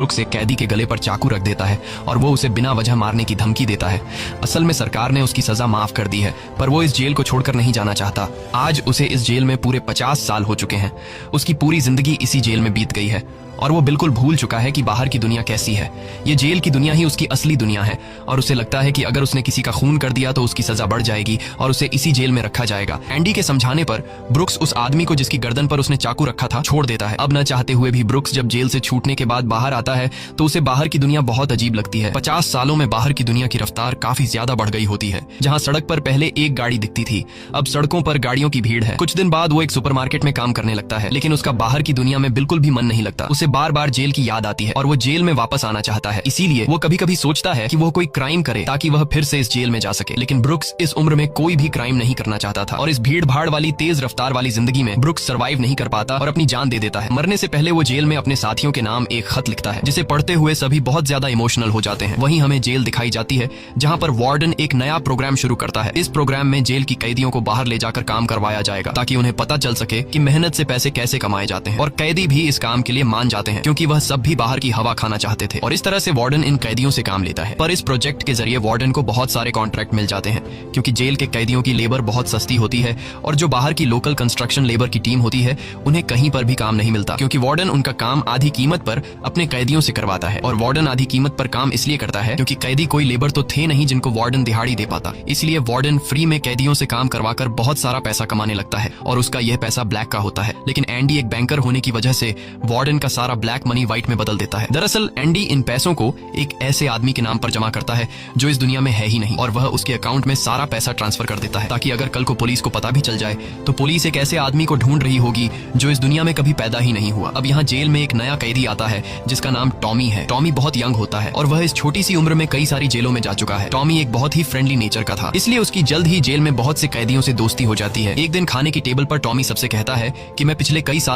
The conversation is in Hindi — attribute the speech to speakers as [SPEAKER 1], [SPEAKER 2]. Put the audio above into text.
[SPEAKER 1] ब्रुक्स एक कैदी के गले पर चाकू रख देता है और वो उसे बिना वजह मारने की धमकी देता है। असल में सरकार ने उसकी सजा माफ कर दी है, पर वो इस जेल को छोड़कर नहीं जाना चाहता। आज उसे इस जेल में पूरे 50 साल हो चुके हैं। उसकी पूरी जिंदगी इसी जेल में बीत गई है और वो बिल्कुल भूल चुका है कि बाहर की दुनिया कैसी है। ये जेल की दुनिया ही उसकी असली दुनिया है और उसे लगता है कि अगर उसने किसी का खून कर दिया तो उसकी सजा बढ़ जाएगी और उसे इसी जेल में रखा जाएगा। एंडी के समझाने पर ब्रुक्स उस आदमी को जिसकी गर्दन पर उसने चाकू रखा था छोड़ देता है। अब न चाहते हुए भी ब्रुक्स जब जेल से छूटने के बाद बाहर आता है तो उसे बाहर की दुनिया बहुत अजीब लगती है। 50 सालों में बाहर की दुनिया की रफ्तार काफी ज्यादा बढ़ गई होती है। जहाँ सड़क पर पहले एक गाड़ी दिखती थी, अब सड़कों पर गाड़ियों की भीड़ है। कुछ दिन बाद वो एक सुपरमार्केट में काम करने लगता है, लेकिन उसका बाहर की दुनिया में बिल्कुल भी मन नहीं लगता। उसे बार बार जेल की याद आती है और वो जेल में वापस आना चाहता है। इसीलिए वो कभी कभी सोचता है कि वो कोई क्राइम करे ताकि वह फिर से इस जेल में जा सके। लेकिन ब्रुक्स इस उम्र में कोई भी क्राइम नहीं करना चाहता था और इस भीड़ भाड़ वाली तेज रफ्तार वाली जिंदगी में ब्रुक्स सर्वाइव नहीं कर पाता और अपनी जान दे देता है। मरने से पहले वो जेल में अपने साथियों के नाम एक खत लिखता है, जिसे पढ़ते हुए सभी बहुत ज्यादा इमोशनल हो जाते हैं। वहीं हमें जेल दिखाई जाती है जहाँ पर वार्डन एक नया प्रोग्राम शुरू करता है। इस प्रोग्राम में जेल की कैदियों को बाहर ले जाकर काम करवाया जाएगा ताकि उन्हें पता चल सके कि मेहनत से पैसे कैसे कमाए जाते हैं। और कैदी भी इस काम के लिए मान जाते हैं क्योंकि वह सब भी बाहर की हवा खाना चाहते थे। और इस तरह से वार्डन इन कैदियों से काम लेता है। पर इस प्रोजेक्ट के जरिए वार्डन को बहुत सारे कॉन्ट्रैक्ट मिल जाते हैं क्योंकि जेल के कैदियों की लेबर बहुत सस्ती होती है और जो बाहर की लोकल कंस्ट्रक्शन लेबर की टीम होती है उन्हें कहीं पर भी काम नहीं मिलता क्योंकि वार्डन उनका काम आधी कीमत पर अपने कैदियों से करवाता है। और वार्डन आधी कीमत पर काम इसलिए करता है क्योंकि कैदी कोई लेबर तो थे नहीं जिनको वार्डन दिहाड़ी दे पाता। इसलिए वार्डन फ्री में कैदियों से काम करवाकर बहुत सारा पैसा कमाने लगता है और उसका यह पैसा ब्लैक का होता है। लेकिन एंडी एक बैंकर होने की वजह से वार्डन का सारा ब्लैक मनी व्हाइट में बदल देता है। दरअसल एंडी इन पैसों को एक ऐसे आदमी के नाम पर जमा करता है जो इस दुनिया में है ही नहीं और वह उसके अकाउंट में सारा पैसा ट्रांसफर कर देता है ताकि अगर कल को पुलिस को पता भी चल जाए तो पुलिस एक ऐसे आदमी को ढूंढ रही होगी जो इस दुनिया में कभी पैदा ही नहीं हुआ। अब यहाँ जेल में एक नया कैदी आता है जिसका नाम टॉमी है। टॉमी बहुत यंग होता है और वह इस छोटी सी उम्र में कई सारी जेलों में जा चुका है। टॉमी एक बहुत ही फ्रेंडली नेचर का था, इसलिए उसकी जल्द ही जेल में बहुत से कैदियों से दोस्ती हो जाती है। एक दिन खाने की टेबल पर टॉमी सबसे कहता है कि मैं पिछले कई साल